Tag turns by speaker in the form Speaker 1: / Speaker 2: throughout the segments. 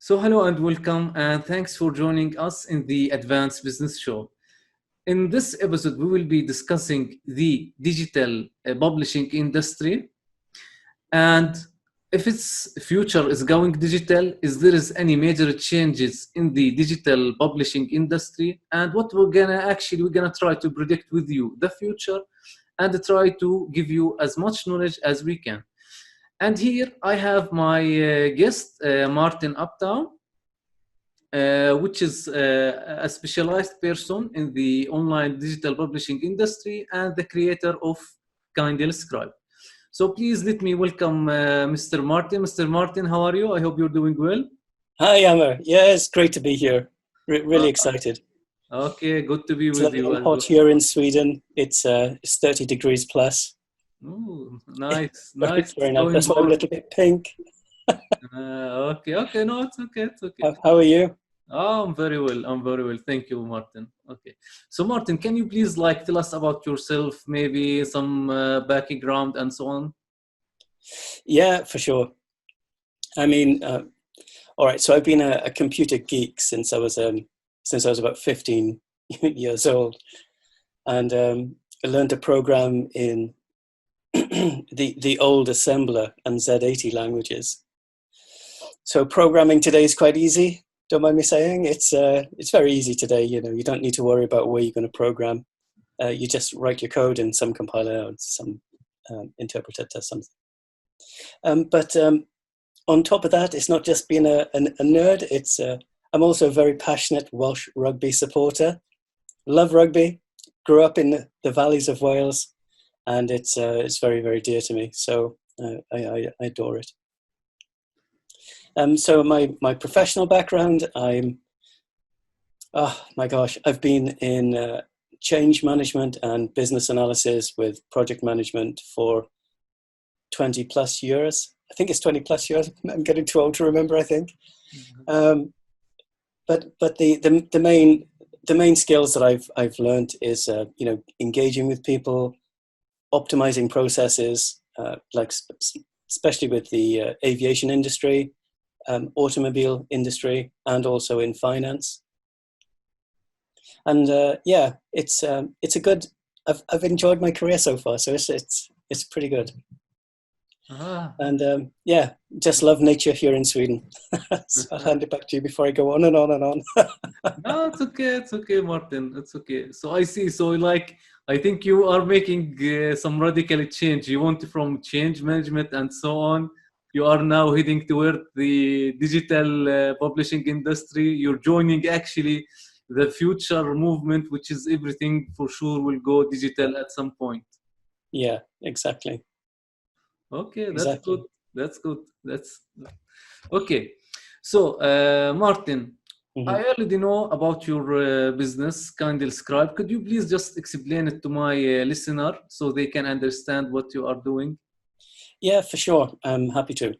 Speaker 1: Hello and welcome, and thanks for joining us in the Advanced Business Show. In this episode, we will be discussing the digital publishing industry and if its future is going digital, is there is any major changes in the digital publishing industry, and what we're gonna try to predict with you the future and try to give you as much knowledge as we can. And here I have my guest, Martin Upton, which is a specialized person in the online digital publishing industry and the creator of KindleScribe. So please let me welcome Mr. Martin. Mr. Martin, how are you? I hope you're doing well.
Speaker 2: Hi, Amr. Yeah, it's great to be here. Really excited.
Speaker 1: Okay, good to be
Speaker 2: It's
Speaker 1: with you.
Speaker 2: hot well. Here in Sweden. It's 30 degrees plus.
Speaker 1: Ooh, nice, nice.
Speaker 2: Very nice. That's why I'm a little bit pink.
Speaker 1: Okay. No, it's okay.
Speaker 2: How are you?
Speaker 1: Oh, I'm very well. Thank you, Martin. Okay. So, Martin, can you please tell us about yourself, maybe some background and so on?
Speaker 2: Yeah, for sure. I mean, all right. So I've been a computer geek since I was about 15 years old, and I learned to program in the old assembler and Z80 languages. So programming today is quite easy. Don't mind me saying it's very easy today. You don't need to worry about where you're going to program. You just write your code and some compiler or some interpreter does something. But on top of that, it's not just being a nerd. I'm also a very passionate Welsh rugby supporter. Love rugby. Grew up in the valleys of Wales, and it's very, very dear to me. So I adore it. So my professional background, I've been in change management and business analysis with project management for 20 plus years. I think it's 20 plus years. I'm getting too old to remember, I think. Mm-hmm. But the main skills that I've learned is engaging with people, optimizing processes, especially with the aviation industry, automobile industry, and also in finance. And it's a good. I've enjoyed my career so far, so it's pretty good. And just love nature here in Sweden. So I'll hand it back to you before I go on and on and on.
Speaker 1: No, it's okay, Martin. It's okay. So I see. So I think you are making some radical change. You want from change management and so on. You are now heading toward the digital publishing industry. You're joining actually the future movement, which is everything for sure will go digital at some point.
Speaker 2: Yeah, exactly.
Speaker 1: Okay, that's good. That's okay. So, Martin, mm-hmm. I already know about your business, KindleScribe. Could you please just explain it to my listener so they can understand what you are doing?
Speaker 2: Yeah, for sure. I'm happy to.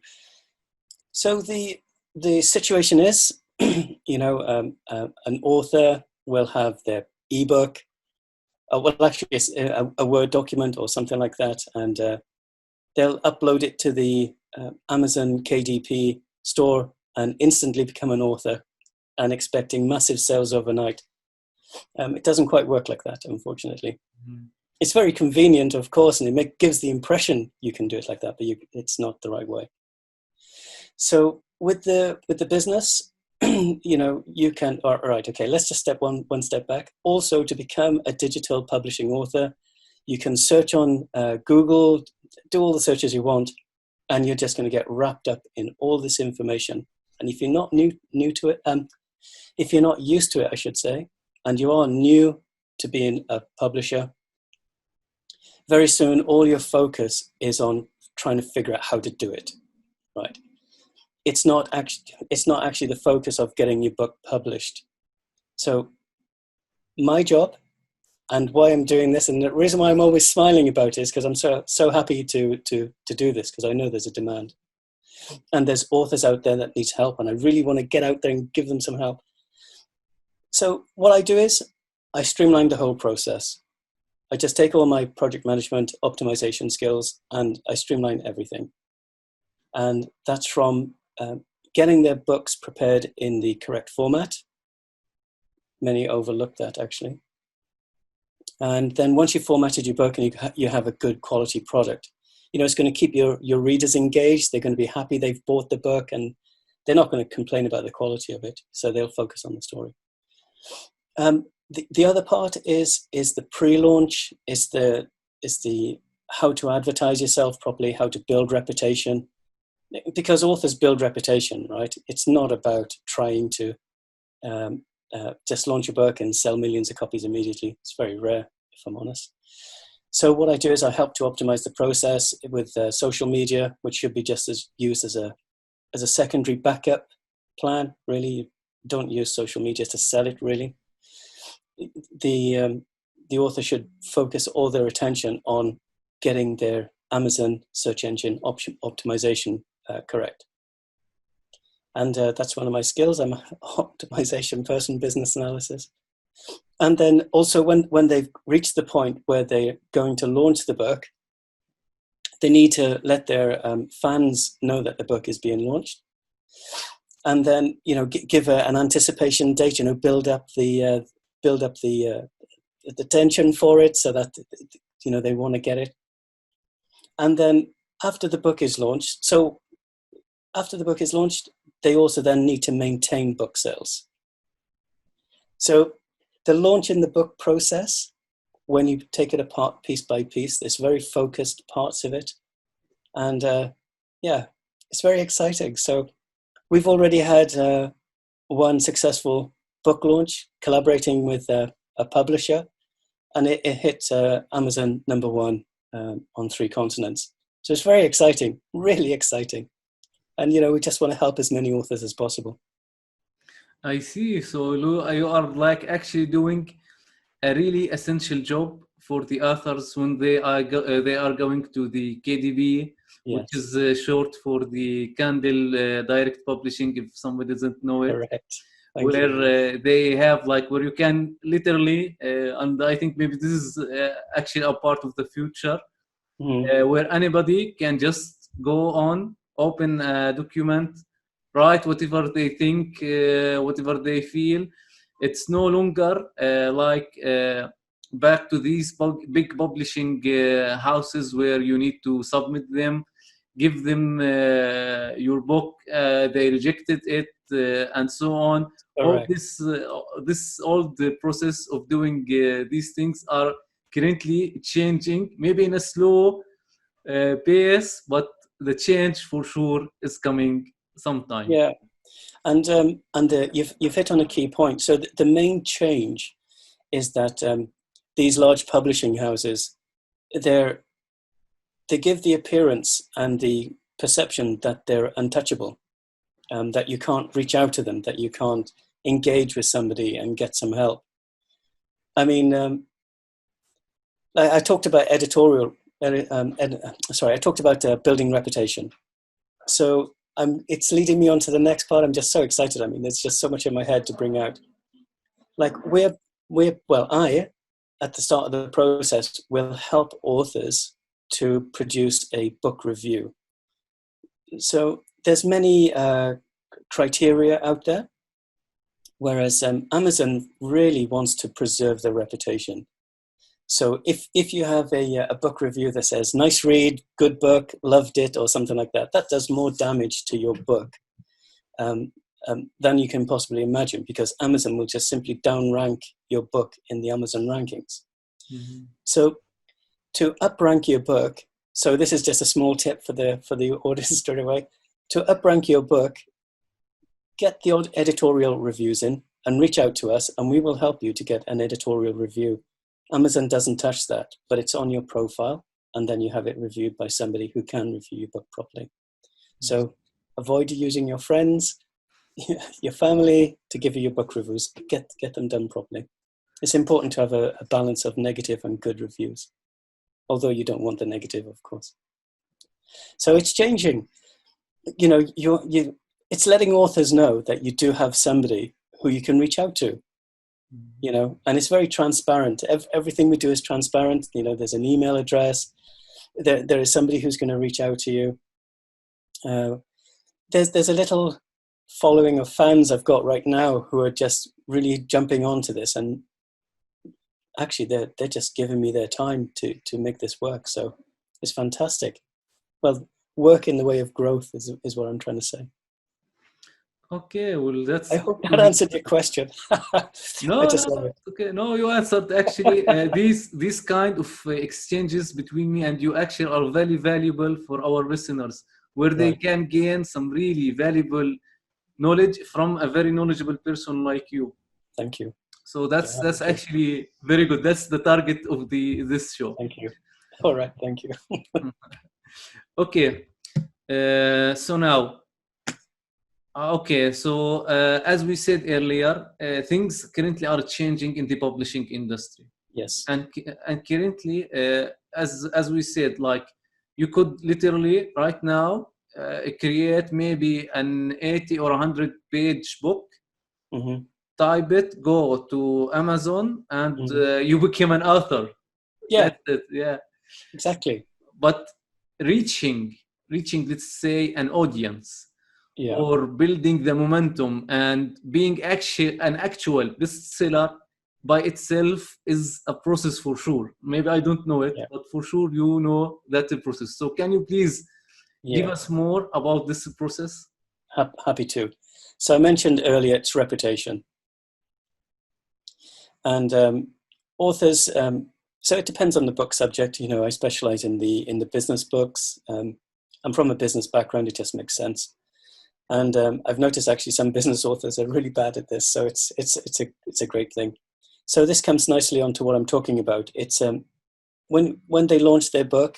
Speaker 2: So the situation is, an author will have their ebook, actually it's a Word document or something like that, and they'll upload it to the Amazon KDP store and instantly become an author and expecting massive sales overnight. It doesn't quite work like that, unfortunately. Mm-hmm. It's very convenient, of course, and it gives the impression you can do it like that, but it's not the right way. So with the business, you can, all right, okay, let's just step one step back. Also, to become a digital publishing author, you can search on Google, do all the searches you want, and you're just going to get wrapped up in all this information. And if you're not new to it, if you're not used to it, I should say, and you are new to being a publisher, very soon all your focus is on trying to figure out how to do it, right? It's not actually the focus of getting your book published. So my job, and why I'm doing this, and the reason why I'm always smiling about it is because I'm so happy to do this, because I know there's a demand. And there's authors out there that need help, and I really want to get out there and give them some help. So what I do is I streamline the whole process. I just take all my project management optimization skills and I streamline everything. And that's from getting their books prepared in the correct format. Many overlook that, actually. And then once you've formatted your book and you have a good quality product, it's going to keep your readers engaged. They're going to be happy they've bought the book, and they're not going to complain about the quality of it. So they'll focus on the story. The other part is the pre-launch, is the how to advertise yourself properly, how to build reputation. Because authors build reputation, right? It's not about trying to just launch a book and sell millions of copies immediately. It's very rare, if I'm honest. So what I do is I help to optimize the process with social media, which should be just used as a secondary backup plan. Really, you don't use social media to sell it. Really, the author should focus all their attention on getting their Amazon search engine optimization correct. And that's one of my skills. I'm an optimization person, business analysis. And then also when they've reached the point where they're going to launch the book, they need to let their fans know that the book is being launched. And then, give an anticipation date, build up the tension for it so that, they want to get it. And then after the book is launched, they also then need to maintain book sales. So the launch in the book process, when you take it apart piece by piece, there's very focused parts of it. And it's very exciting. So we've already had one successful book launch collaborating with a publisher, and it hit Amazon #1 on 3 continents. So it's very exciting, really exciting. And, we just want to help as many authors as possible.
Speaker 1: I see. So you are like actually doing a really essential job for the authors when they are going to the KDP,
Speaker 2: Yes.
Speaker 1: which is short for the Kindle Direct Publishing, if somebody doesn't know it.
Speaker 2: Correct.
Speaker 1: Where they have where you can literally, and I think maybe this is actually a part of the future, where anybody can just go on, open a document, write whatever they think, whatever they feel. It's no longer back to these big publishing houses where you need to submit them, give them your book, they rejected it, and so on.
Speaker 2: Correct.
Speaker 1: All the process of doing these things are currently changing, maybe in a slow pace, but the change for sure is coming sometime.
Speaker 2: Yeah, and you've hit on a key point. So the main change is that these large publishing houses, they give the appearance and the perception that they're untouchable, that you can't reach out to them, that you can't engage with somebody and get some help. I mean, I talked about editorial. I talked about building reputation. So it's leading me on to the next part. I'm just so excited. I mean, there's just so much in my head to bring out. I, at the start of the process, will help authors to produce a book review. So there's many criteria out there, whereas Amazon really wants to preserve their reputation. So if you have a book review that says, nice read, good book, loved it, or something like that, that does more damage to your book than you can possibly imagine, because Amazon will just simply downrank your book in the Amazon rankings. Mm-hmm. So to uprank your book, so this is just a small tip for the audience straight away, to uprank your book, get the editorial reviews in and reach out to us, and we will help you to get an editorial review. Amazon doesn't touch that, but it's on your profile, and then you have it reviewed by somebody who can review your book properly. So avoid using your friends, your family to give you your book reviews. Get them done properly. It's important to have a balance of negative and good reviews, although you don't want the negative, of course. So it's changing. It's letting authors know that you do have somebody who you can reach out to. And it's very transparent. Everything we do is transparent. There's an email address. There is somebody who's going to reach out to you. There's a little following of fans I've got right now who are just really jumping onto this, and actually they're just giving me their time to make this work. So it's fantastic. Well, work in the way of growth is what I'm trying to say.
Speaker 1: Okay, well,
Speaker 2: I
Speaker 1: that's
Speaker 2: hope that answered your question. I
Speaker 1: no,
Speaker 2: just
Speaker 1: no,
Speaker 2: love it.
Speaker 1: okay, no, you answered actually. These kind of exchanges between me and you actually are very valuable for our listeners, where they
Speaker 2: Right.
Speaker 1: can gain some really valuable knowledge from a very knowledgeable person like you.
Speaker 2: Thank you.
Speaker 1: So
Speaker 2: Yeah,
Speaker 1: that's actually very good. That's the target of this show.
Speaker 2: thank you. All right, thank you.
Speaker 1: Okay, so now. Okay, so as we said earlier, things currently are changing in the publishing industry,
Speaker 2: Yes.
Speaker 1: and currently, as we said, like you could literally right now create maybe an 80 or 100-page book,
Speaker 2: Mm-hmm.
Speaker 1: type it, go to Amazon, and
Speaker 2: Mm-hmm.
Speaker 1: you become an author.
Speaker 2: Yeah,
Speaker 1: That's it. Yeah,
Speaker 2: exactly.
Speaker 1: but reaching, let's say, an audience,
Speaker 2: Yeah,
Speaker 1: or building the momentum and being an actual bestseller by itself is a process for sure. Maybe I don't know it,
Speaker 2: yeah,
Speaker 1: but for sure you know that the process. So can you please give
Speaker 2: yeah.
Speaker 1: us more about this process?
Speaker 2: Happy to. So I mentioned earlier it's reputation, and authors. So it depends on the book subject. You know, I specialize in the business books. I'm from a business background. It just makes sense. And I've noticed actually some business authors are really bad at this. So it's a great thing. So this comes nicely onto what I'm talking about. It's when they launch their book,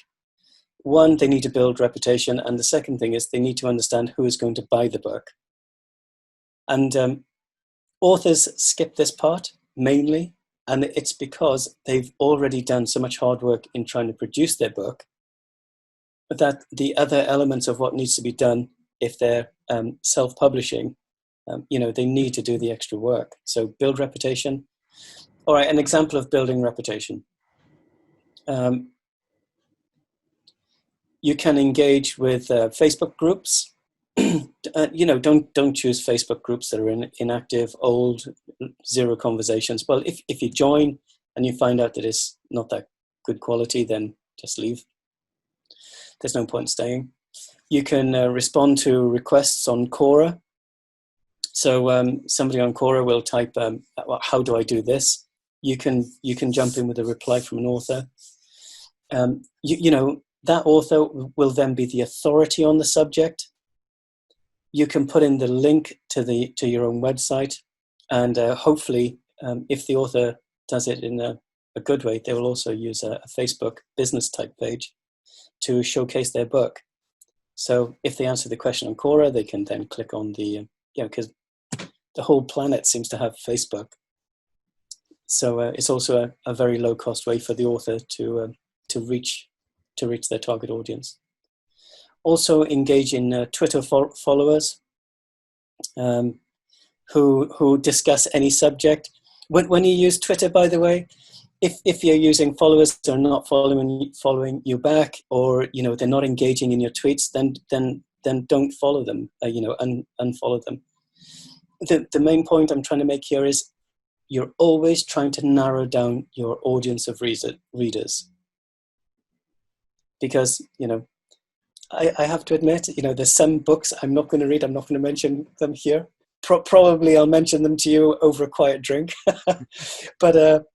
Speaker 2: one, they need to build reputation, and the second thing is they need to understand who is going to buy the book. And authors skip this part mainly, and it's because they've already done so much hard work in trying to produce their book that the other elements of what needs to be done, if they're self-publishing, they need to do the extra work. So build reputation. All right, an example of building reputation. You can engage with Facebook groups. Don't choose Facebook groups that are inactive, old, zero conversations. Well, if you join and you find out that it's not that good quality, then just leave. There's no point staying. You can respond to requests on Quora. So somebody on Quora will type, "How do I do this?" You can jump in with a reply from an author. That author will then be the authority on the subject. You can put in the link to your own website, and hopefully, if the author does it in a good way, they will also use a Facebook business type page to showcase their book. So if they answer the question on Quora, they can then click on because the whole planet seems to have Facebook. So it's also a very low cost way for the author to reach their target audience. Also engage in Twitter followers who discuss any subject. When you use Twitter, by the way, if you're using followers that are not following you back, or they're not engaging in your tweets, then don't follow them. Unfollow them. The main point I'm trying to make here is you're always trying to narrow down your audience of readers, because I have to admit, there's some books I'm not going to read. I'm not going to mention them here. Probably I'll mention them to you over a quiet drink. But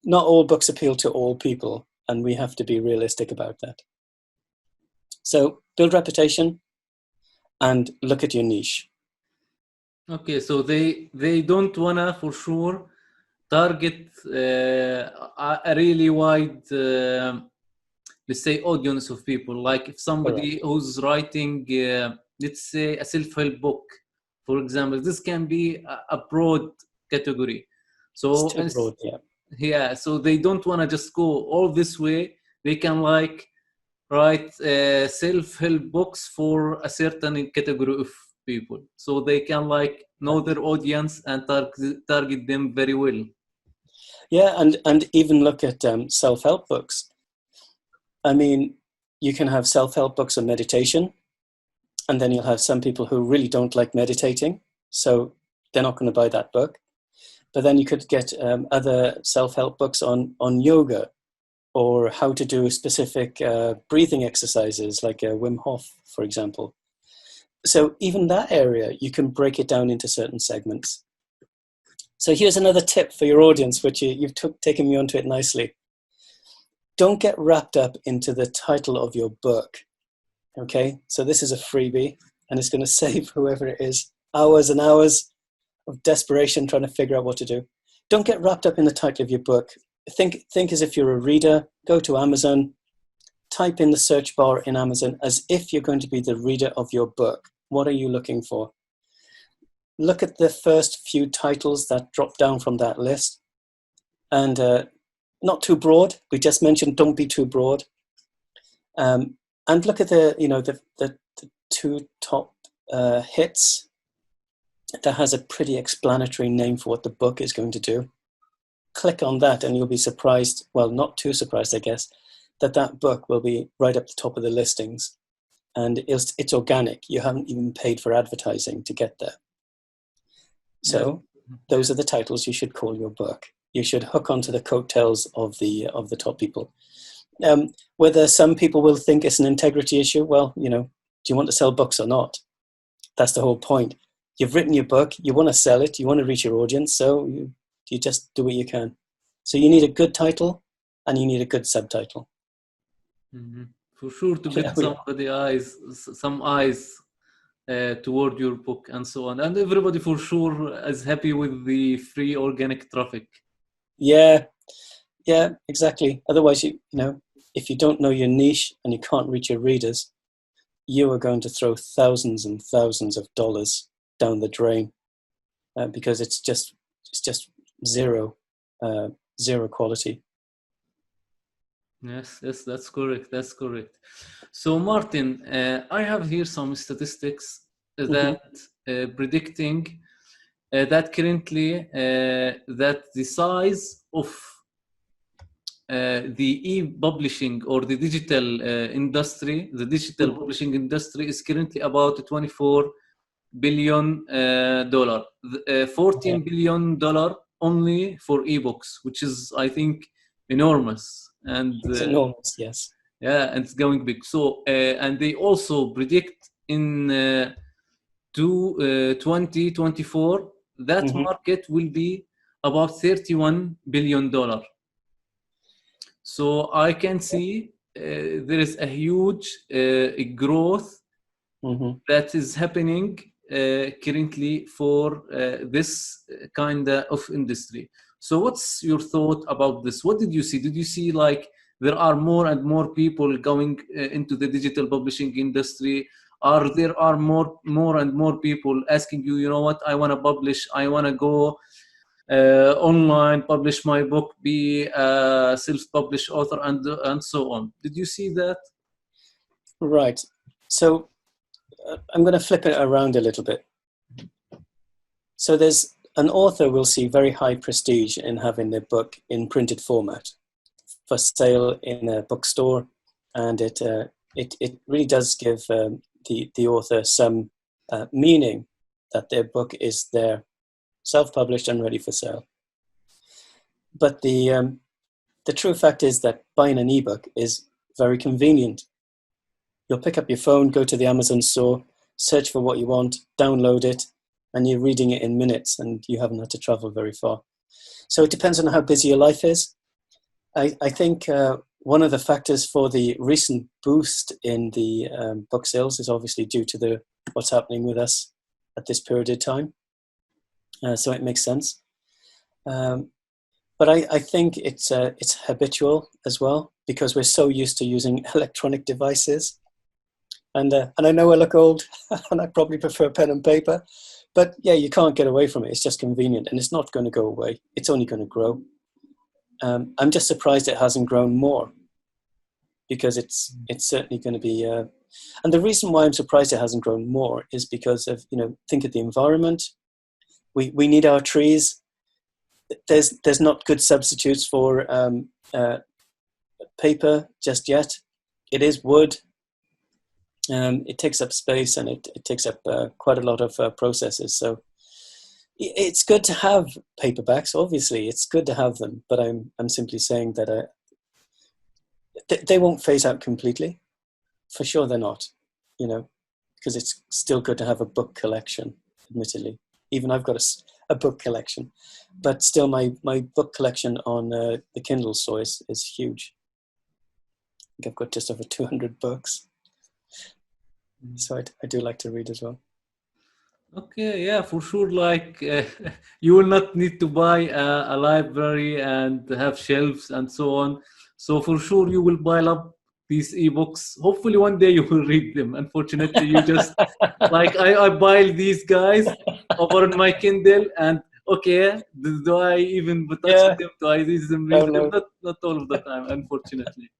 Speaker 2: not all books appeal to all people, and we have to be realistic about that. So build reputation and look at your niche.
Speaker 1: Okay, so they don't wanna for sure target a really wide, let's say, audience of people. Like if somebody who's writing, let's say, a self-help book, for example, this can be a broad category. So
Speaker 2: It's too broad, yeah.
Speaker 1: yeah, so they don't want to just go all this way. They can write self-help books for a certain category of people, so they can know their audience and target them very well.
Speaker 2: Yeah, and even look at self-help books. I mean, you can have self-help books on meditation. And then you'll have some people who really don't like meditating, so they're not going to buy that book. But then you could get other self-help books on yoga, or how to do specific breathing exercises, like Wim Hof, for example. So even that area, you can break it down into certain segments. So here's another tip for your audience, which you've taken me onto it nicely. Don't get wrapped up into the title of your book. Okay, so this is a freebie, and it's going to save whoever it is hours and hours of desperation trying to figure out what to do. Don't get wrapped up in the title of your book. Think as if you're a reader. Go to Amazon, type in the search bar in Amazon as if you're going to be the reader of your book. What are you looking for? Look at the first few titles that drop down from that list, and not too broad. We just mentioned don't be too broad. And look at the two top hits that has a pretty explanatory name for what the book is going to do. Click on that and you'll be surprised, well, not too surprised, I guess, that book will be right up the top of the listings. And it's organic. You haven't even paid for advertising to get there. So those are the titles you should call your book. You should hook onto the coattails of the top people. Whether some people will think it's an integrity issue, well, do you want to sell books or not? That's the whole point. You've written your book, you want to sell it, you want to reach your audience, so you just do what you can. So you need a good title and you need a good subtitle.
Speaker 1: Mm-hmm. For sure, to get some eyes toward your book and so on. And everybody for sure is happy with the free organic traffic.
Speaker 2: Yeah, exactly. Otherwise, if you don't know your niche and you can't reach your readers, you are going to throw thousands and thousands of dollars down the drain because it's just zero quality.
Speaker 1: Yes, that's correct. So Martin, I have here some statistics that predicting that currently that the size of the e-publishing or the digital industry, the digital publishing industry is currently about $24 billion, $14 billion only for ebooks, which is, I think, enormous. And
Speaker 2: it's enormous, yes.
Speaker 1: Yeah, and it's going big. So, and they also predict in 2024 that market will be about $31 billion. So I can see there is a huge growth that is happening currently for this kind of industry. So what's your thought about this? What did you see? Did you see like there are more and more people going into the digital publishing industry? Or there are more and more people asking you, you know what, I want to publish, I want to go online, publish my book, be a self-published author, and so on. Did you see that?
Speaker 2: Right. So I'm going to flip it around a little bit. So there's an author will see very high prestige in having their book in printed format for sale in a bookstore, and it really does give the author some meaning that their book is there, self-published and ready for sale. But the true fact is that buying an ebook is very convenient. You'll pick up your phone, go to the Amazon store, search for what you want, download it, and you're reading it in minutes, and you haven't had to travel very far. So it depends on how busy your life is. I think one of the factors for the recent boost in the book sales is obviously due to what's happening with us at this period of time. So it makes sense. But I think it's habitual as well, because we're so used to using electronic devices. And I know I look old, and I probably prefer pen and paper. But yeah, you can't get away from it. It's just convenient, and it's not going to go away. It's only going to grow. I'm just surprised it hasn't grown more, because it's certainly going to be. And the reason why I'm surprised it hasn't grown more is because of, think of the environment. We need our trees. There's not good substitutes for paper just yet. It is wood. It takes up space, and it takes up quite a lot of processes. So it's good to have paperbacks. Obviously, it's good to have them, but I'm simply saying that they won't phase out completely. For sure, they're not. Because it's still good to have a book collection. Admittedly, even I've got a book collection, but still, my book collection on the Kindle store is huge. I think I've got just over 200 books. So I do like to read as well.
Speaker 1: Okay, yeah, for sure. Like you will not need to buy a library and have shelves and so on. So for sure, you will pile up these ebooks. Hopefully, one day you will read them. Unfortunately, you just like I pile these guys over on my Kindle, and okay, do I even touch
Speaker 2: Yeah,
Speaker 1: them? Do I read them?
Speaker 2: oh
Speaker 1: Read them?
Speaker 2: no.
Speaker 1: Not all of the time, unfortunately.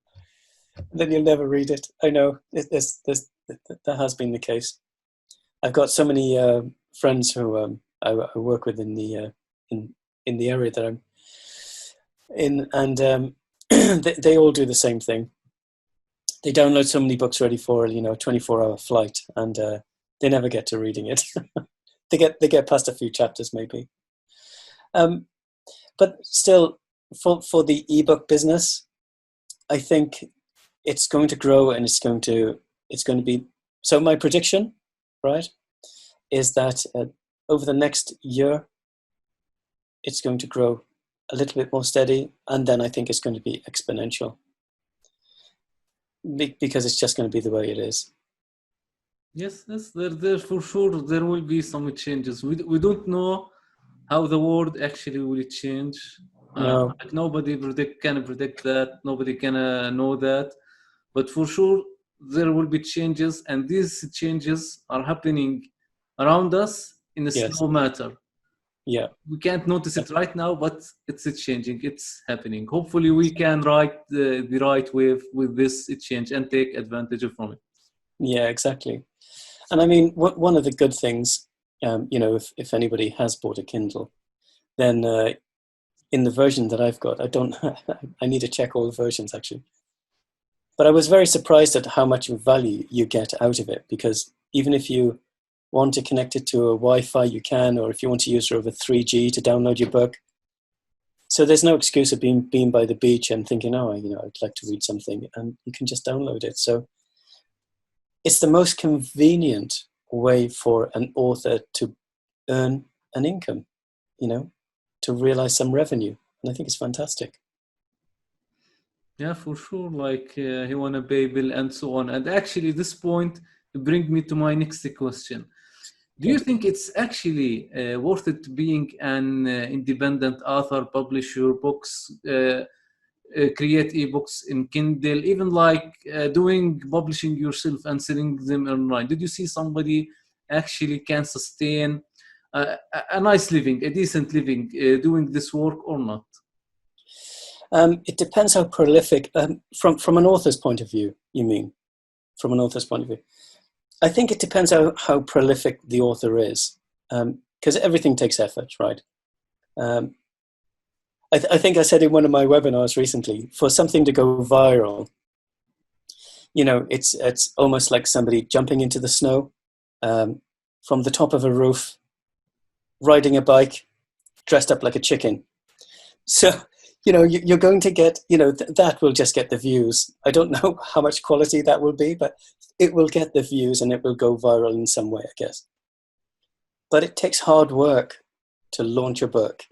Speaker 2: Then you'll never read it. I know. That has been the case. I've got so many friends who I work with in the area that I'm in, and they all do the same thing. They download so many books ready for a 24-hour flight, and they never get to reading it. they get past a few chapters maybe. But still, for the ebook business, I think it's going to grow, and it's going to be. So my prediction, right, is that over the next year, it's going to grow a little bit more steady, and then I think it's going to be exponential because it's just going to be the way it is.
Speaker 1: Yes, there for sure there will be some changes. We don't know how the world actually will change.
Speaker 2: No.
Speaker 1: Like nobody can predict that. Nobody can know that. But for sure there will be changes, and these changes are happening around us in a
Speaker 2: Yes.
Speaker 1: slow matter.
Speaker 2: Yeah.
Speaker 1: We can't notice it right now, but it's changing. It's happening. Hopefully, we can ride the right wave with this change and take advantage from it.
Speaker 2: Yeah, exactly. And I mean, one of the good things, if anybody has bought a Kindle, then in the version that I've got, I need to check all the versions actually. But I was very surprised at how much value you get out of it, because even if you want to connect it to a Wi-Fi, you can, or if you want to use it over 3G to download your book. So there's no excuse of being by the beach and thinking, I'd like to read something, and you can just download it. So it's the most convenient way for an author to earn an income, to realize some revenue. And I think it's fantastic.
Speaker 1: Yeah, for sure. Like he wanna pay bill and so on. And actually, this point bring me to my next question. Do you think it's actually worth it being an independent author, publish your books, create ebooks in Kindle, even like doing publishing yourself and selling them online? Did you see somebody actually can sustain a nice living, a decent living, doing this work or not?
Speaker 2: It depends how prolific, from an author's point of view, you mean, from an author's point of view. I think it depends how prolific the author is, because everything takes effort, right? I think I said in one of my webinars recently, for something to go viral, it's almost like somebody jumping into the snow from the top of a roof, riding a bike, dressed up like a chicken. So, you're going to get, that will just get the views. I don't know how much quality that will be, but it will get the views and it will go viral in some way, I guess. But it takes hard work to launch a book.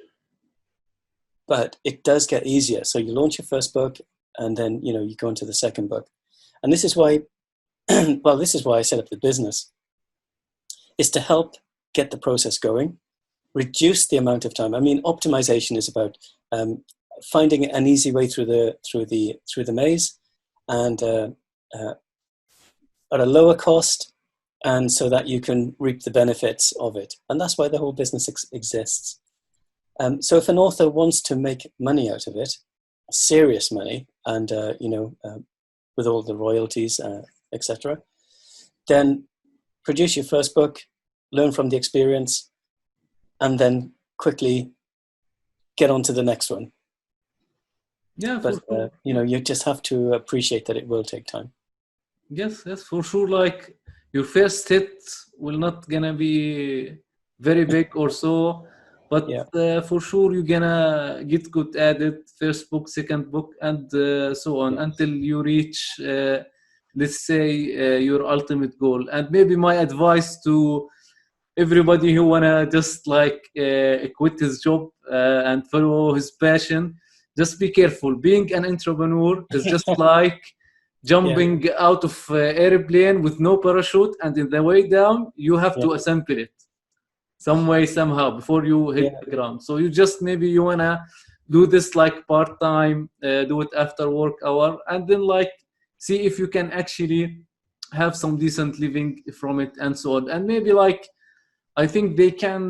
Speaker 2: But it does get easier. So you launch your first book, and then, you go into the second book. And this is why, this is why I set up the business, is to help get the process going, reduce the amount of time. I mean, optimization is about finding an easy way through the maze, and at a lower cost, and so that you can reap the benefits of it. And that's why the whole business exists. So if an author wants to make money out of it, serious money, and with all the royalties, etc., then produce your first book, learn from the experience, and then quickly get on to the next one.
Speaker 1: Yeah,
Speaker 2: But
Speaker 1: for sure.
Speaker 2: you just have to appreciate that it will take time.
Speaker 1: Yes, yes, for sure. Like your first hit will not gonna be very big or so, but
Speaker 2: Yeah,
Speaker 1: for sure you're gonna get good at it. First book, second book, and so on
Speaker 2: yeah,
Speaker 1: until you reach, let's say, your ultimate goal. And maybe my advice to everybody who wanna just like quit his job and follow his passion, just be careful. Being an entrepreneur is just like
Speaker 2: yeah,
Speaker 1: jumping out of airplane with no parachute, and in the way down you have
Speaker 2: yeah,
Speaker 1: to assemble it some way somehow before you hit
Speaker 2: yeah,
Speaker 1: the ground. So you just maybe you wanna do this like part time, do it after work hour, and then like see if you can actually have some decent living from it and so on. And maybe like I think they can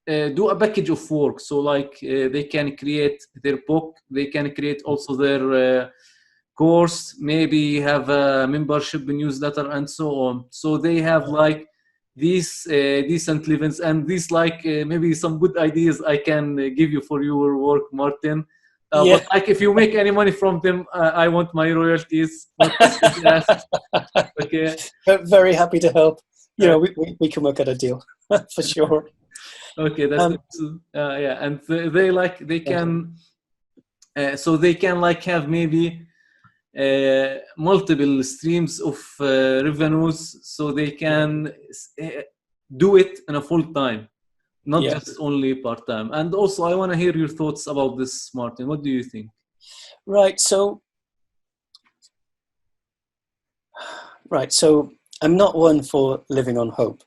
Speaker 1: do a package of work. So like they can create their book, they can create also their course, maybe have a membership newsletter and so on. So they have like these decent livings and these like maybe some good ideas I can give you for your work, Martin.
Speaker 2: yeah.
Speaker 1: But like if you make any money from them, I want my royalties, not strings asked. Okay.
Speaker 2: Very happy to help. You
Speaker 1: Uh,
Speaker 2: know, we can work out a deal for sure.
Speaker 1: okay, that's good.
Speaker 2: Um,
Speaker 1: So, yeah, and they like they
Speaker 2: yeah,
Speaker 1: can so they can like have maybe multiple streams of revenues, so they
Speaker 2: yeah,
Speaker 1: can do it in a full time, not
Speaker 2: yeah.
Speaker 1: just only part time. And also, I want to hear your thoughts about this, Martin. What do you think?
Speaker 2: Right. So I'm not one for living on hope.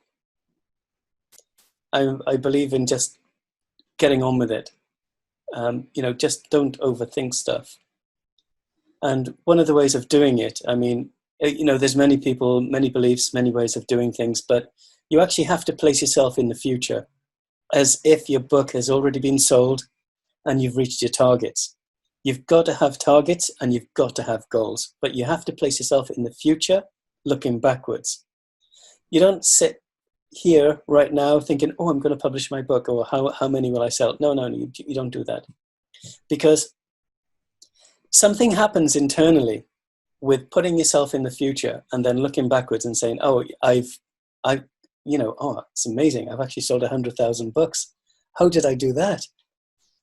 Speaker 2: I believe in just getting on with it. You know, just don't overthink stuff. And one of the ways of doing it, I mean, you know, there's many people, many beliefs, many ways of doing things, but you actually have to place yourself in the future as if your book has already been sold and you've reached your targets. You've got to have targets and you've got to have goals, but you have to place yourself in the future looking backwards. You don't sit here right now thinking, oh, I'm going to publish my book, or how many will I sell? No, you don't do that, because something happens internally with putting yourself in the future and then looking backwards and saying, oh, oh, it's amazing. I've actually sold 100,000 books. How did I do that?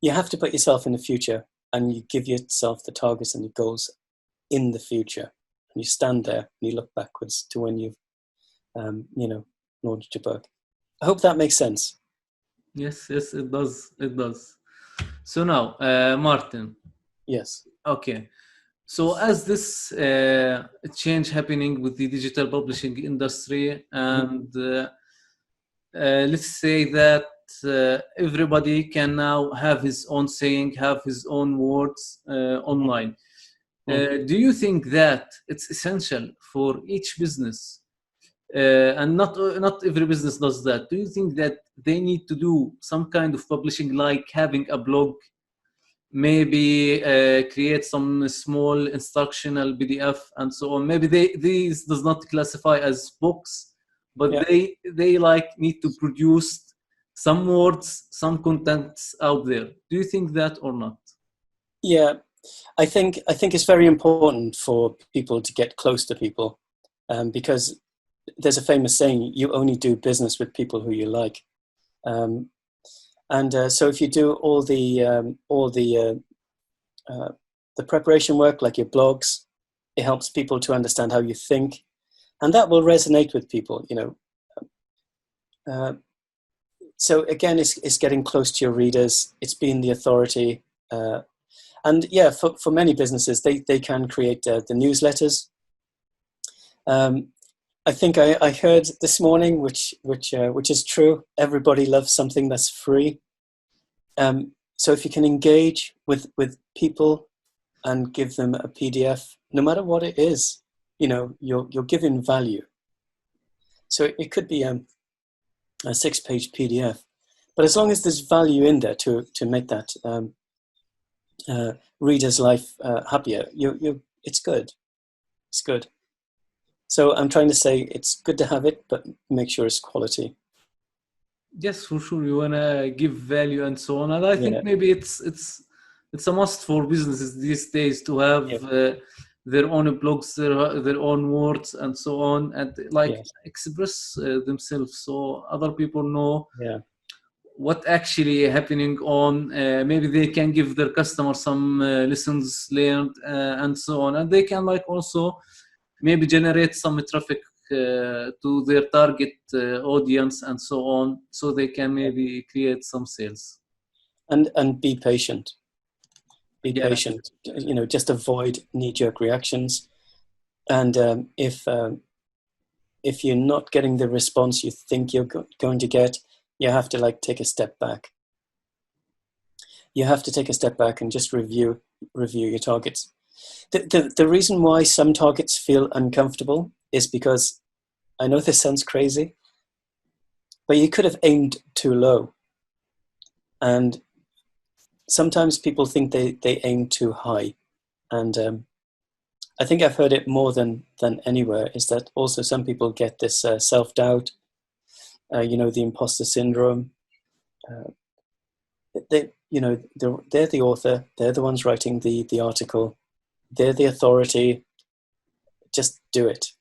Speaker 2: You have to put yourself in the future, and you give yourself the targets and the goals in the future. And you stand there and you look backwards to when you've, launched your book. I hope that makes sense.
Speaker 1: Yes, yes, it does. It does. So now, Martin.
Speaker 2: Yes.
Speaker 1: Okay. So as this change happening with the digital publishing industry, and let's say that everybody can now have his own saying, have his own words online. Do you think that it's essential for each business, and not every business does that? Do you think that they need to do some kind of publishing, like having a blog, maybe create some small instructional PDF and so on? Maybe these does not classify as books, but
Speaker 2: Yeah.
Speaker 1: they like need to produce some words, some contents out there. Do you think that or not?
Speaker 2: Yeah. I think it's very important for people to get close to people, because there's a famous saying: you only do business with people who you like. So if you do all the preparation work, like your blogs, it helps people to understand how you think, and that will resonate with people. So again, it's getting close to your readers. It's being the authority. And yeah, for many businesses, they can create the newsletters. I think I heard this morning, which is true. Everybody loves something that's free. So if you can engage with people and give them a PDF, no matter what it is, you're giving value. So it could be a 6-page PDF, but as long as there's value in there to make that reader's life happier, it's good. It's good. So I'm trying to say it's good to have it, but make sure it's quality.
Speaker 1: Yes, for sure. You wanna give value and so on, and I think
Speaker 2: Yeah.
Speaker 1: maybe it's a must for businesses these days to have
Speaker 2: Yeah.
Speaker 1: their own blogs, their own words, and so on, and like
Speaker 2: Yes.
Speaker 1: express themselves so other people know
Speaker 2: Yeah.
Speaker 1: what actually happening on. Maybe they can give their customers some lessons learned and so on, and they can like also maybe generate some traffic to their target audience and so on, so they can maybe create some sales.
Speaker 2: And be patient. Be
Speaker 1: Yeah,
Speaker 2: patient. You know, just avoid knee-jerk reactions. And if you're not getting the response you think you're going to get, you have to like take a step back. You have to take a step back and just review your targets. The reason why some targets feel uncomfortable is because, I know this sounds crazy, but you could have aimed too low. And sometimes people think they aim too high. And I think I've heard it more than anywhere, is that also some people get this self-doubt, the imposter syndrome. They're the author, they're the ones writing the article, they're the authority. Just do it.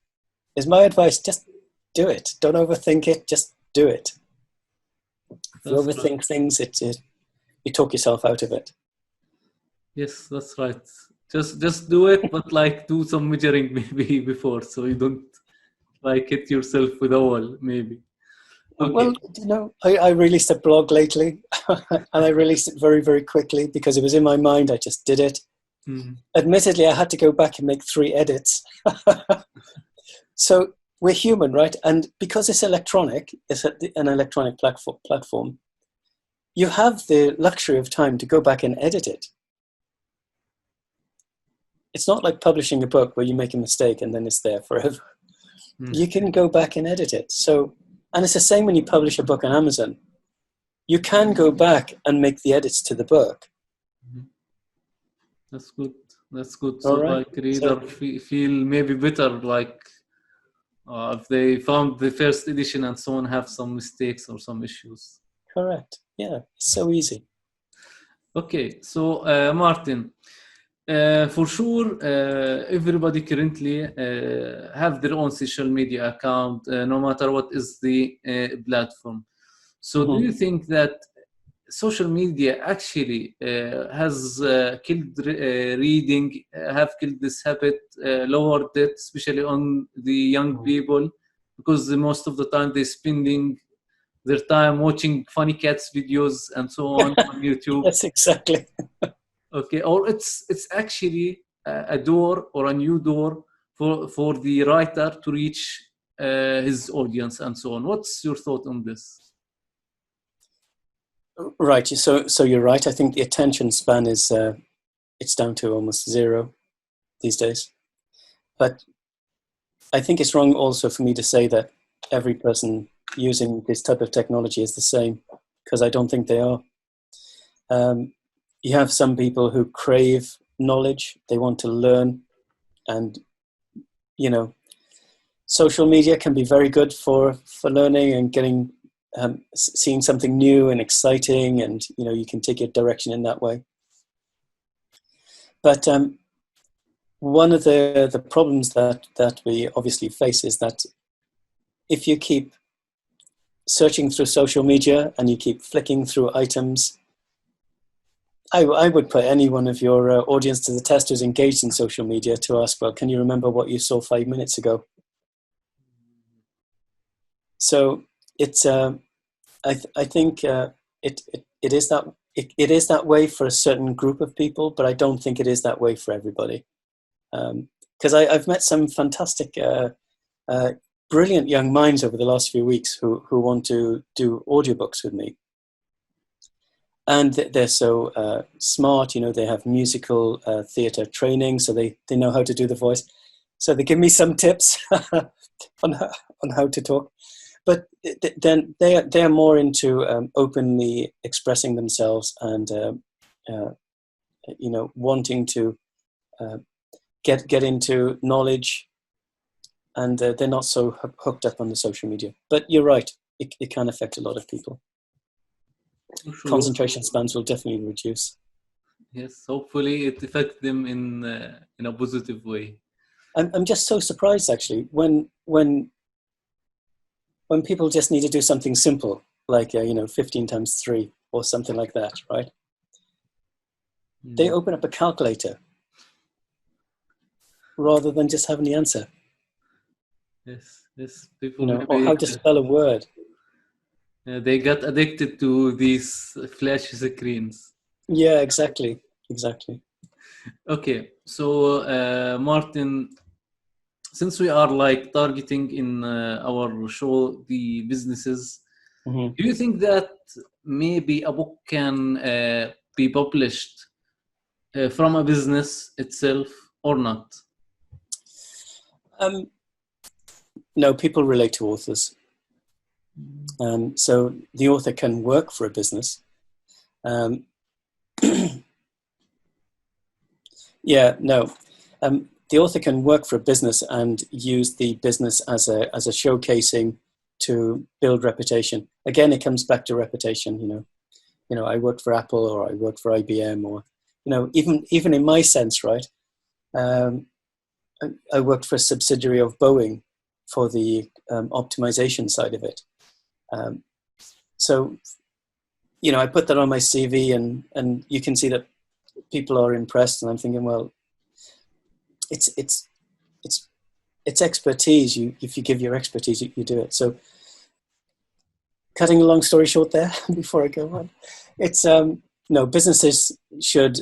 Speaker 2: Is my advice. Just do it. Don't overthink it. Just do it. If you
Speaker 1: that's
Speaker 2: overthink
Speaker 1: right.
Speaker 2: things, you talk yourself out of it.
Speaker 1: Yes, that's right. Just do it, but like do some measuring maybe before, so you don't like hit yourself with a wall maybe. Okay.
Speaker 2: Well, I released a blog lately, and I released it very, very quickly because it was in my mind. I just did it.
Speaker 1: Mhm.
Speaker 2: Admittedly, I had to go back and make 3 edits. So we're human, right? And because it's electronic, it's an electronic platform, you have the luxury of time to go back and edit it. It's not like publishing a book where you make a mistake and then it's there forever. You can go back and edit it. And it's the same when you publish a book on Amazon. You can go back and make the edits to the book.
Speaker 1: That's good. That's good. So
Speaker 2: All right.
Speaker 1: like reader feel maybe better, like if they found the first edition and so on have some mistakes or some issues.
Speaker 2: Correct. Yeah, it's so easy.
Speaker 1: Okay, so Martin, for sure, everybody currently have their own social media account, no matter what is the platform. So, do you think that social media actually has killed reading, have killed this habit, lowered it, especially on the young people, because most of the time they're spending their time watching funny cats videos and so on YouTube.
Speaker 2: Yes, exactly.
Speaker 1: Okay, or it's actually a door or a new door for the writer to reach his audience and so on. What's your thought on this?
Speaker 2: Right. So you're right. I think the attention span is it's down to almost 0 these days. But I think it's wrong also for me to say that every person using this type of technology is the same, because I don't think they are. You have some people who crave knowledge, they want to learn, and social media can be very good for learning and getting seeing something new and exciting, and you can take your direction in that way. But one of the problems that we obviously face is that if you keep searching through social media and you keep flicking through items, I would put any one of your audience to the test who's engaged in social media to ask, well, can you remember what you saw 5 minutes ago? So it's I think it is that way for a certain group of people, but I don't think it is that way for everybody. Because I've met some fantastic, brilliant young minds over the last few weeks who want to do audiobooks with me. And they're so smart, they have musical theatre training, so they know how to do the voice. So they give me some tips on how to talk. But then they're more into openly expressing themselves and wanting to get into knowledge, and they're not so hooked up on the social media. But you're right, it can affect a lot of people.
Speaker 1: Sure.
Speaker 2: Concentration spans will definitely reduce.
Speaker 1: Yes, hopefully it affects them in a positive way.
Speaker 2: I'm just so surprised actually when people just need to do something simple like 15 times 3 or something like that, right? They open up a calculator rather than just having the answer.
Speaker 1: Yes, people
Speaker 2: Or
Speaker 1: maybe
Speaker 2: how to spell a word.
Speaker 1: they got addicted to these flashy screens.
Speaker 2: Yeah, exactly.
Speaker 1: Okay, so Martin, since we are like targeting in our show the businesses,
Speaker 2: Mm-hmm.
Speaker 1: do you think that maybe a book can be published from a business itself or not?
Speaker 2: No, people relate to authors. So the author can work for a business. Yeah, no. The author can work for a business and use the business as a showcasing to build reputation. Again, it comes back to reputation. I worked for Apple, or I worked for IBM, or even in my sense, right? I worked for a subsidiary of Boeing for the optimization side of it. So I put that on my CV, and you can see that people are impressed, and I'm thinking, well, it's expertise. If you give your expertise, you do it. So, cutting a long story short, there before I go on, it's no, businesses should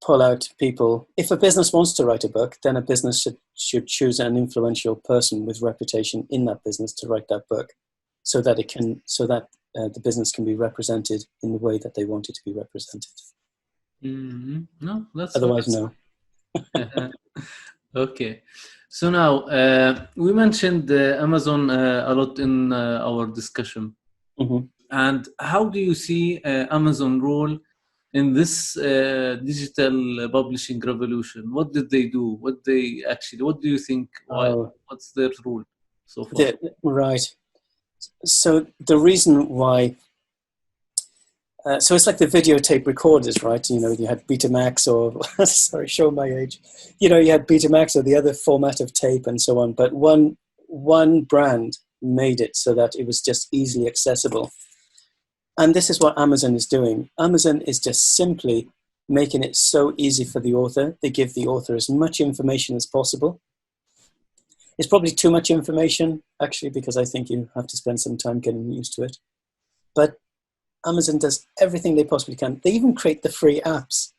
Speaker 2: pull out people. If a business wants to write a book, then a business should choose an influential person with reputation in that business to write that book, so that the business can be represented in the way that they want it to be represented.
Speaker 1: Mm-hmm. No, that's
Speaker 2: Otherwise, no.
Speaker 1: Okay. So now we mentioned Amazon a lot in our discussion.
Speaker 2: Mm-hmm.
Speaker 1: And how do you see Amazon role in this digital publishing revolution? What did they do? What do you think? What's their role so far?
Speaker 2: Right. So the reason why, so it's like the videotape recorders, right? You had Betamax, or sorry, show my age. You had Betamax or the other format of tape and so on. But one brand made it so that it was just easily accessible. And this is what Amazon is doing. Amazon is just simply making it so easy for the author. They give the author as much information as possible. It's probably too much information, actually, because I think you have to spend some time getting used to it. But Amazon does everything they possibly can. They even create the free apps.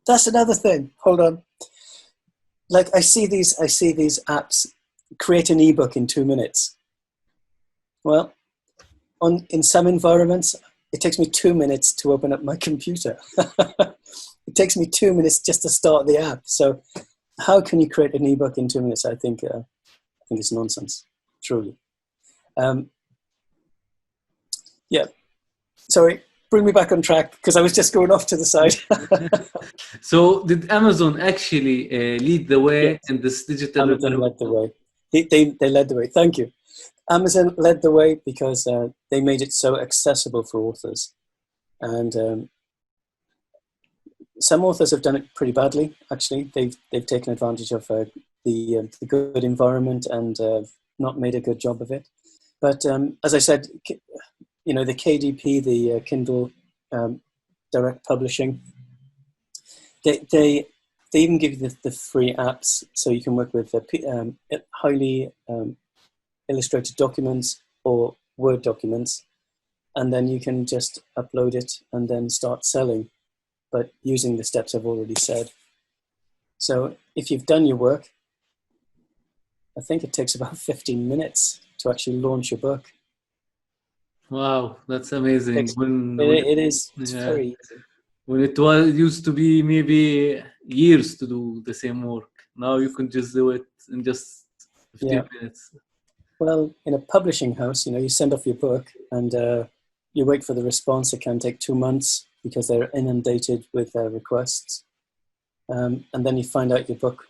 Speaker 2: That's another thing. Hold on. Like I see these apps create an ebook in 2 minutes. Well, in some environments, it takes me 2 minutes to open up my computer. It takes me 2 minutes just to start the app. So how can you create an ebook in 2 minutes? I think it's nonsense, truly. Yeah. Sorry, bring me back on track, because I was just going off to the side.
Speaker 1: So did Amazon actually lead the way
Speaker 2: Yes.
Speaker 1: in this digital
Speaker 2: Amazon
Speaker 1: revolution?
Speaker 2: led the way. They led the way. Thank you. Amazon led the way because they made it so accessible for authors. And some authors have done it pretty badly, actually. They've taken advantage of the good environment and not made a good job of it. But as I said, the KDP, the Kindle Direct Publishing, they even give you the free apps, so you can work with highly illustrated documents or Word documents, and then you can just upload it and then start selling, but using the steps I've already said. So if you've done your work, I think it takes about 15 minutes to actually launch your book.
Speaker 1: Wow, that's amazing.
Speaker 2: It is. It's very easy.
Speaker 1: When it used to be maybe years to do the same work. Now you can just do it in just 15 minutes.
Speaker 2: Well, in a publishing house, you send off your book and you wait for the response. It can take 2 months because they're inundated with requests. And then you find out your book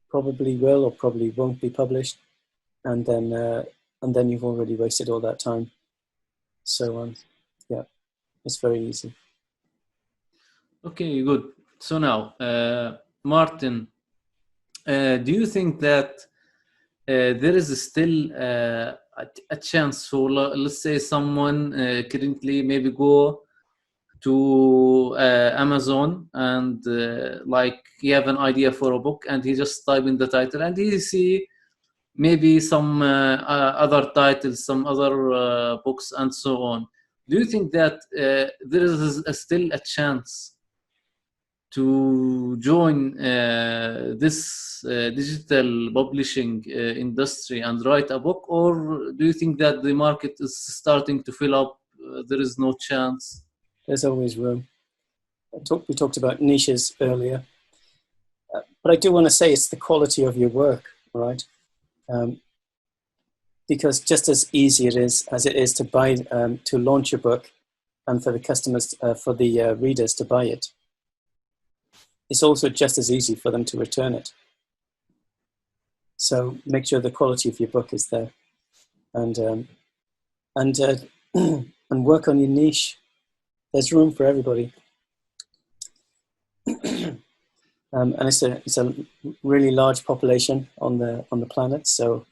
Speaker 2: probably will or probably won't be published. And then you've already wasted all that time. So, yeah, it's very easy.
Speaker 1: Okay, good. So now, Martin, do you think that there is still a chance for, let's say, someone currently maybe go to Amazon and like he have an idea for a book and he just type in the title and he see maybe some other titles, some other books and so on. Do you think that there is still a chance to join this digital publishing industry and write a book, or do you think that the market is starting to fill up? There is no chance.
Speaker 2: There's always room. We talked about niches earlier, but I do want to say it's the quality of your work, right? Because just as easy it is to buy, to launch a book, and for the customers, for the readers to buy it, it's also just as easy for them to return it. So make sure the quality of your book is there, and and work on your niche. There's room for everybody. And it's a really large population on the planet, so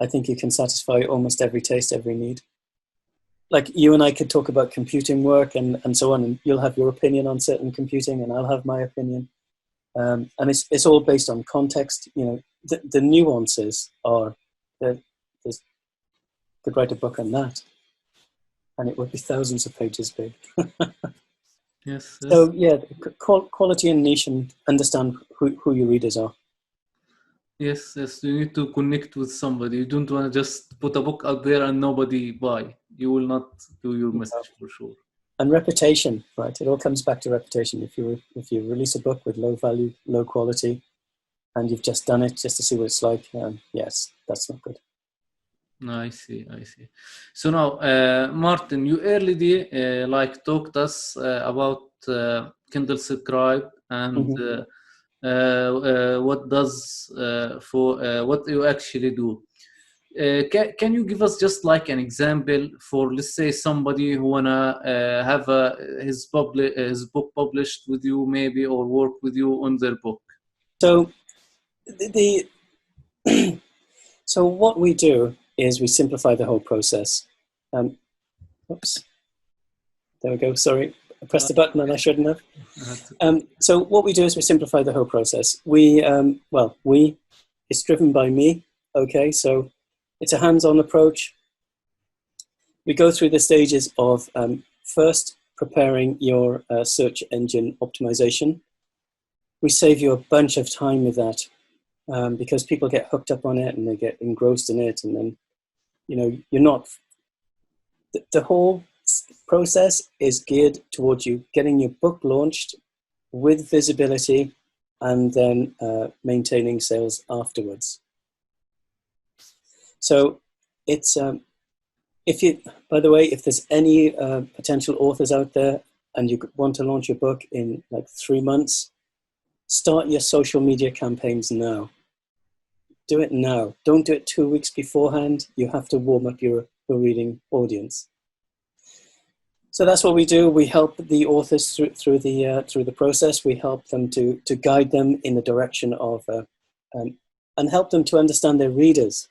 Speaker 2: I think you can satisfy almost every taste, every need. Like you and I could talk about computing work and so on, and you'll have your opinion on certain computing, and I'll have my opinion. And it's all based on context. You know, the nuances are could write a book on that, and it would be thousands of pages big.
Speaker 1: Yes.
Speaker 2: So yeah, quality and niche, and understand who your readers are.
Speaker 1: Yes. You need to connect with somebody. You don't want to just put a book out there and nobody buy. You will not do your message for sure.
Speaker 2: And reputation, right? It all comes back to reputation. If you release a book with low value, low quality, and you've just done it just to see what it's like, yes, that's not good.
Speaker 1: I see. So now, Martin, you earlier like talked us about KindleScribe and what does for what you actually do. Can you give us just like an example for, let's say, somebody who wanna have his book published with you maybe, or work with you on their book?
Speaker 2: So so what we do is we simplify the whole process. Oops, there we go. Sorry, I pressed the button and I shouldn't have. So what we do is we simplify the whole process. It's driven by me. Okay, so it's a hands-on approach. We go through the stages of first preparing your search engine optimization. We save you a bunch of time with that because people get hooked up on it and they get engrossed in it, and then you're not. The whole process is geared towards you getting your book launched with visibility, and then maintaining sales afterwards. So it's by the way, if there's any potential authors out there and you want to launch your book in like 3 months, start your social media campaigns now. Do it now. Don't do it 2 weeks beforehand. You have to warm up your reading audience. So that's what we do. We help the authors through the process. We help them to guide them in the direction of and help them to understand their readers.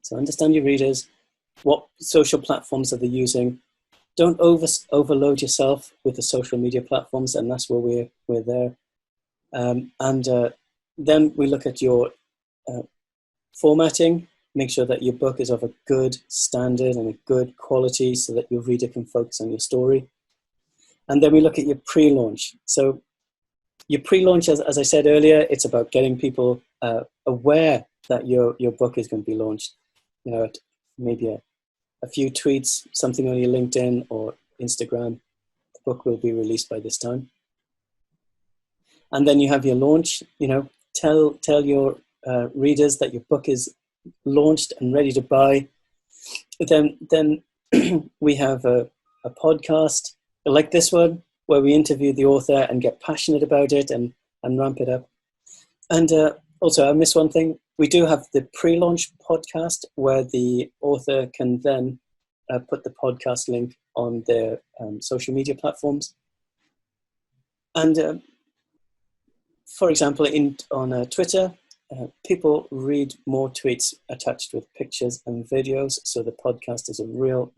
Speaker 2: So understand your readers, what social platforms are they using. Don't overload yourself with the social media platforms, and that's where we're there. Then we look at your formatting. Make sure that your book is of a good standard and a good quality so that your reader can focus on your story. And then we look at your pre-launch. So your pre-launch, as I said earlier, it's about getting people aware that your book is going to be launched. Maybe a few tweets, something on your LinkedIn or Instagram. The book will be released by this time. And then you have your launch. Tell your readers that your book is launched and ready to buy. Then we have a podcast like this one where we interview the author and get passionate about it and ramp it up. And also, I missed one thing. We do have the pre-launch podcast where the author can then put the podcast link on their social media platforms. And for example, on Twitter, people read more tweets attached with pictures and videos, so the podcast is a real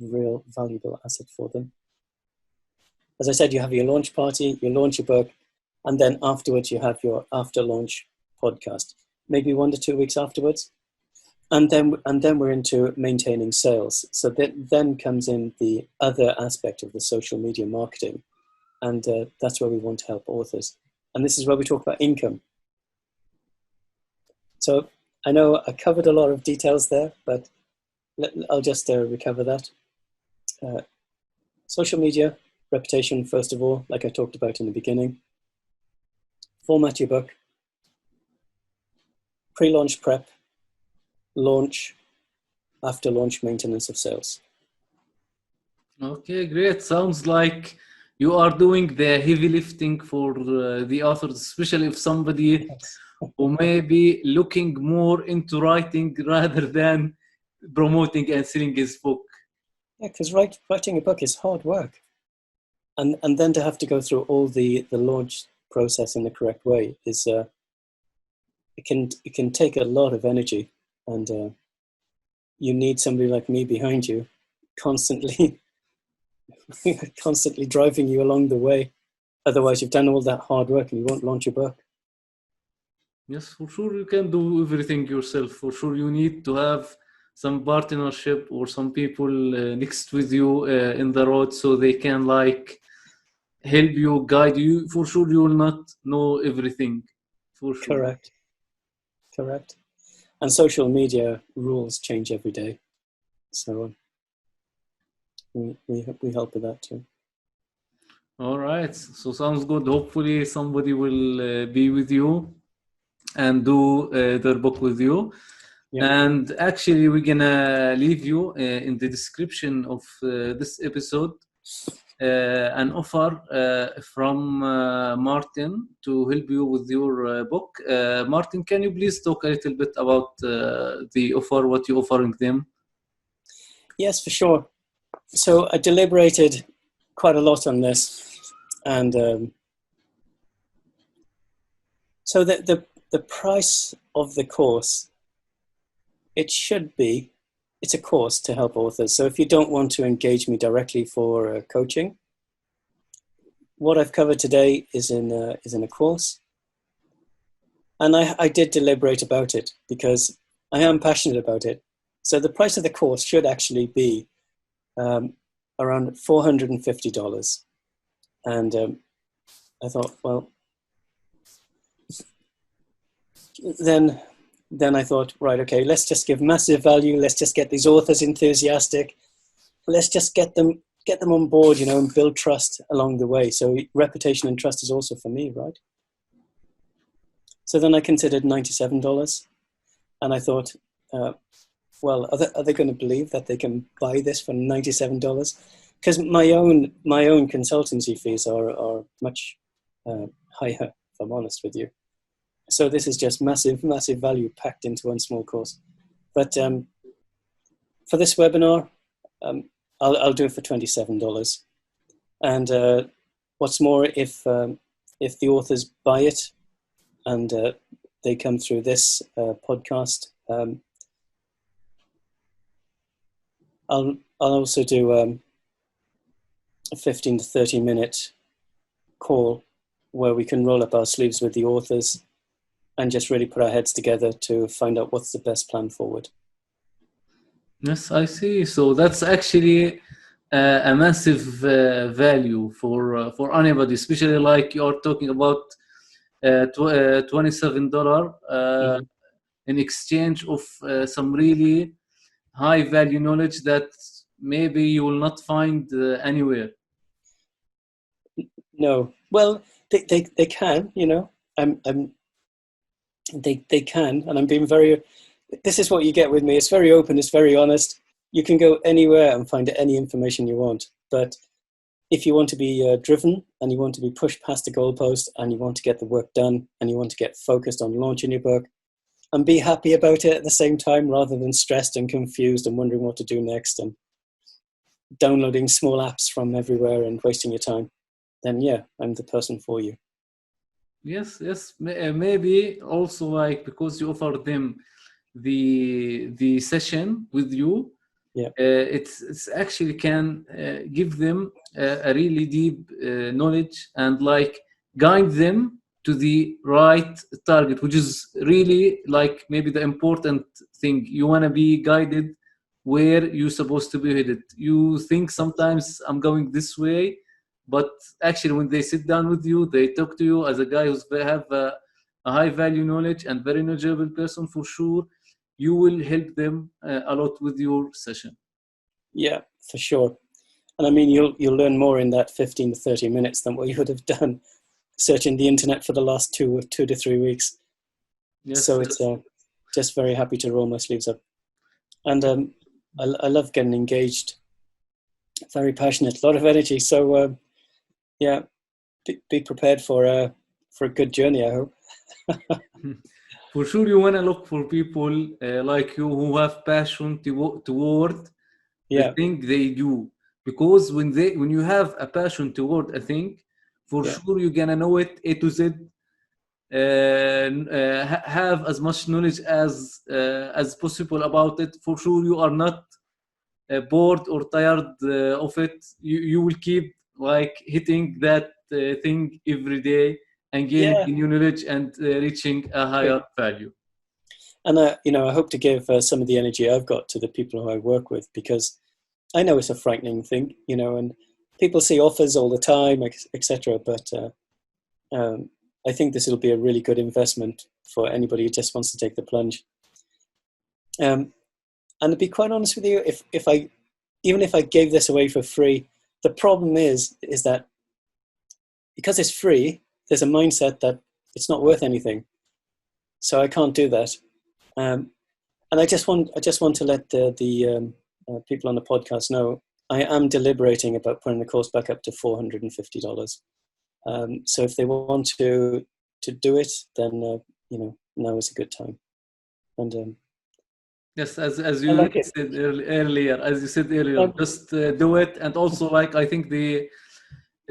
Speaker 2: valuable asset for them. As I said, you have your launch party, you launch your book, and then afterwards you have your after-launch podcast, maybe 1 to 2 weeks afterwards. And then we're into maintaining sales. So then comes in the other aspect of the social media marketing. And that's where we want to help authors. And this is where we talk about income. So I know I covered a lot of details there, but I'll just recover that. Social media, reputation, first of all, like I talked about in the beginning. Format your book. Pre-launch prep. Launch, after launch maintenance of sales.
Speaker 1: Okay, great. Sounds like you are doing the heavy lifting for the authors, especially if somebody who may be looking more into writing rather than promoting and selling his book.
Speaker 2: Yeah, because writing a book is hard work. And then to have to go through all the launch process in the correct way is it can take a lot of energy. And you need somebody like me behind you, constantly driving you along the way. Otherwise, you've done all that hard work and you won't launch your book.
Speaker 1: Yes, for sure you can do everything yourself. For sure you need to have some partnership or some people next with you in the road, so they can like help you, guide you. For sure you will not know everything. For sure.
Speaker 2: Correct. And social media rules change every day. So we help with that too.
Speaker 1: All right. So sounds good. Hopefully somebody will be with you and do their book with you.
Speaker 2: Yeah.
Speaker 1: And actually, we're gonna leave you in the description of this episode an offer from Martin to help you with your book. Martin, can you please talk a little bit about the offer, what you're offering them?
Speaker 2: Yes, for sure. So I deliberated quite a lot on this, and so the price of the course, it's a course to help authors. So if you don't want to engage me directly for coaching, what I've covered today is in a course. And I did deliberate about it because I am passionate about it. So the price of the course should actually be around $450. And I thought, well, then I thought, right, okay, let's just give massive value. Let's just get these authors enthusiastic. Let's just get them on board, and build trust along the way. So reputation and trust is also for me, right? So then I considered $97, and I thought, well, are they going to believe that they can buy this for $97? Because my own consultancy fees are much higher, if I'm honest with you. So this is just massive value packed into one small course. But for this webinar, I'll do it for $27. And what's more, if the authors buy it and they come through this podcast, I'll also do a 15 to 30 minute call where we can roll up our sleeves with the authors and just really put our heads together to find out what's the best plan forward.
Speaker 1: Yes, I see. So that's actually a massive value for anybody, especially like you're talking about $27 in exchange of some really high value knowledge that maybe you will not find anywhere.
Speaker 2: No, well, they can, they can, and I'm being very. This is what you get with me. It's very open. It's very honest. You can go anywhere and find any information you want. But if you want to be driven and you want to be pushed past the goalpost and you want to get the work done and you want to get focused on launching your book and be happy about it at the same time rather than stressed and confused and wondering what to do next and downloading small apps from everywhere and wasting your time, then yeah, I'm the person for you.
Speaker 1: Yes, yes. Maybe also like because you offer them the session with you,
Speaker 2: Yeah,
Speaker 1: it's actually can give them a really deep knowledge and like guide them to the right target, which is really like maybe the important thing. You want to be guided where you're supposed to be headed. You think sometimes I'm going this way, but actually when they sit down with you, they talk to you as a guy who's have a high value knowledge and very knowledgeable person, for sure you will help them a lot with your session.
Speaker 2: yeah, for sure. And I mean, you'll learn more in that 15 to 30 minutes than what you would have done searching the internet for the last 2 to 3 weeks.
Speaker 1: Yes,
Speaker 2: So it's just very happy to roll my sleeves up. And I love getting engaged, very passionate, a lot of energy. So yeah, be prepared for a good journey, I hope.
Speaker 1: for sure you want to look for people like you who have passion toward the
Speaker 2: Yeah,
Speaker 1: thing they do, because when you have a passion toward a thing, for
Speaker 2: yeah,
Speaker 1: sure you're gonna know it A to Z, have as much knowledge as possible about it. For sure you are not bored or tired of it. You will keep like hitting that thing every day and gaining
Speaker 2: yeah.
Speaker 1: new knowledge and reaching a higher value.
Speaker 2: And I hope to give some of the energy I've got to the people who I work with, because I know it's a frightening thing, and people see offers all the time, etc. But I think this will be a really good investment for anybody who just wants to take the plunge. And to be quite honest with you, even if I gave this away for free, the problem is that because it's free, there's a mindset that it's not worth anything. So I can't do that. Um, and I just want to let the people on the podcast know I am deliberating about putting the course back up to $450. So if they want to do it, then now is a good time. And
Speaker 1: Yes, as
Speaker 2: I
Speaker 1: you
Speaker 2: like it.
Speaker 1: said earlier, as you said earlier,
Speaker 2: Um,
Speaker 1: just do it. And also, like I think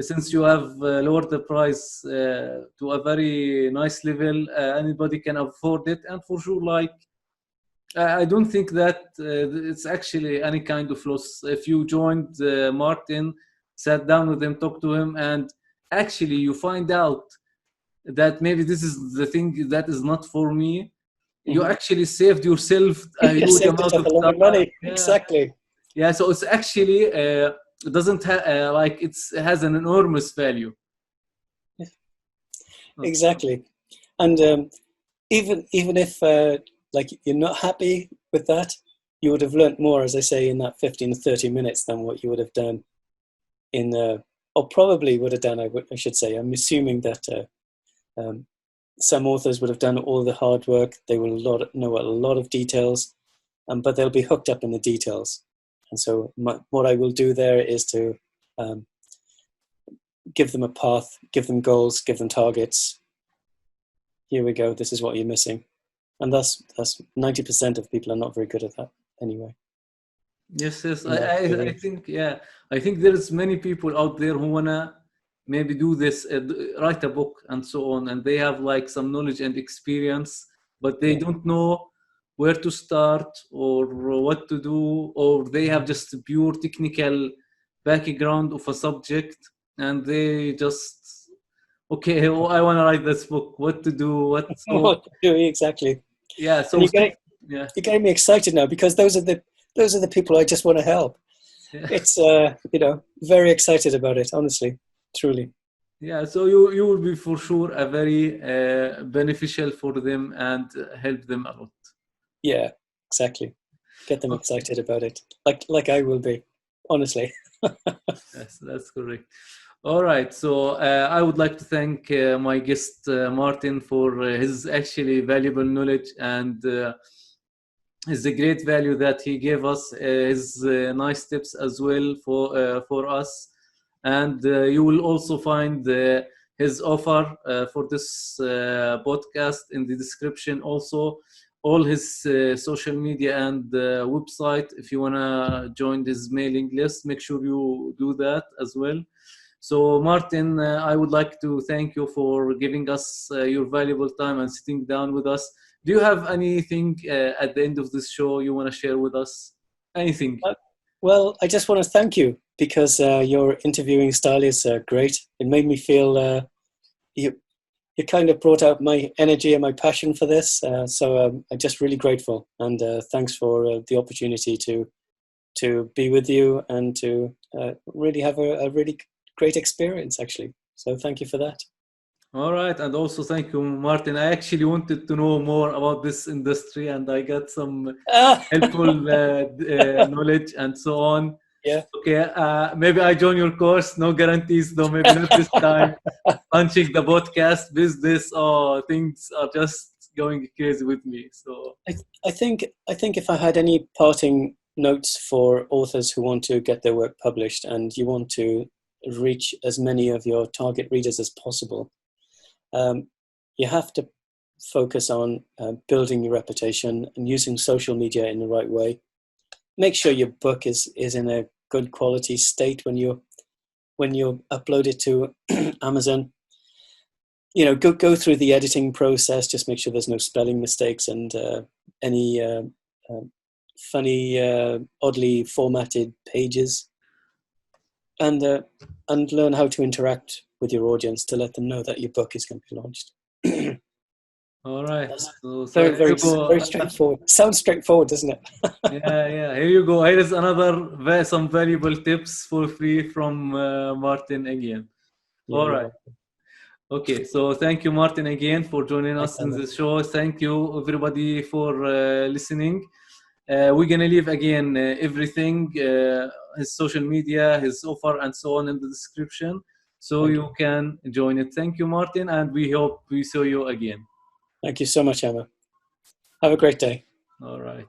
Speaker 1: since you have lowered the price to a very nice level, anybody can afford it. And for sure, like I don't think that it's actually any kind of loss. If you joined Martin, sat down with him, talked to him, and actually you find out that maybe this is the thing that is not for me, you
Speaker 2: mhm.
Speaker 1: actually saved yourself a
Speaker 2: You
Speaker 1: huge
Speaker 2: saved
Speaker 1: amount
Speaker 2: yourself
Speaker 1: of
Speaker 2: a lot of
Speaker 1: time.
Speaker 2: money.
Speaker 1: Yeah,
Speaker 2: Exactly.
Speaker 1: yeah. So it's actually it doesn't like it has an enormous value.
Speaker 2: Exactly. And even if like you're not happy with that, you would have learnt more, as I say, in that 15 to 30 minutes than what you would have done in or probably would have done. I should say. I'm assuming that some authors would have done all the hard work. They will know a lot of details, but they'll be hooked up in the details. And so what I will do there is to um, give them a path, give them goals, give them targets. Here we go. This is what you're missing. And that's 90% of people are not very good at that anyway.
Speaker 1: Yes, yes.
Speaker 2: In my
Speaker 1: I
Speaker 2: experience.
Speaker 1: think, yeah, I think there's many people out there who wanna maybe do this, write a book and so on, and they have like some knowledge and experience, but they
Speaker 2: Yeah.
Speaker 1: don't know where to start or what to do, or they have just a pure technical background of a subject, and they just, okay, oh, I wanna write this book. What to do? What so?
Speaker 2: What to do exactly.
Speaker 1: Yeah,
Speaker 2: And
Speaker 1: so yeah,
Speaker 2: you're getting me excited now, because those are the people I just want to help.
Speaker 1: yeah.
Speaker 2: It's very excited about it, honestly, truly.
Speaker 1: Yeah, so you will be for sure a very beneficial for them and help them a lot.
Speaker 2: Yeah, exactly. Get them
Speaker 1: Okay.
Speaker 2: excited about it, like I will be, honestly.
Speaker 1: Yes, that's correct. All right, so I would like to thank my guest Martin for his actually valuable knowledge and his great value that he gave us, his nice tips as well for us, and you will also find his offer for this podcast in the description. Also, all his social media and website. If you wanna join his mailing list, make sure you do that as well. So, Martin, I would like to thank you for giving us your valuable time and sitting down with us. Do you have anything at the end of this show you want to share with us? Anything?
Speaker 2: Well, I just want to thank you because your interviewing style is great. It made me feel you kind of brought out my energy and my passion for this. So I'm just really grateful, and thanks for the opportunity to be with you and to really have a really great experience, actually. So thank you for that.
Speaker 1: All right, and also thank you, Martin. I actually wanted to know more about this industry, and I got some helpful knowledge and so on.
Speaker 2: Yeah.
Speaker 1: Okay, maybe I join your course. No guarantees, though. Maybe not this time. Launching the podcast business, things are just going crazy with me. So
Speaker 2: I think if I had any parting notes for authors who want to get their work published and you want to reach as many of your target readers as possible, you have to focus on building your reputation and using social media in the right way. Make sure your book is in a good quality state when you upload it to Amazon. You know, go through the editing process. Just make sure there's no spelling mistakes and any funny, oddly formatted pages, and learn how to interact with your audience to let them know that your book is going to be launched.
Speaker 1: all right, so
Speaker 2: Very straightforward. Sounds straightforward, doesn't it?
Speaker 1: yeah. Here you go. Here is some valuable tips for free from Martin again.
Speaker 2: Yeah,
Speaker 1: All right. Okay, so thank you, Martin, again for joining us in this show. Thank you, everybody, for listening. We're gonna leave again everything, his social media, his offer, and so on in the description, so you can join it. Thank you, Martin, and we hope we see you again.
Speaker 2: Thank you so much, Emma. Have a great day.
Speaker 1: All right.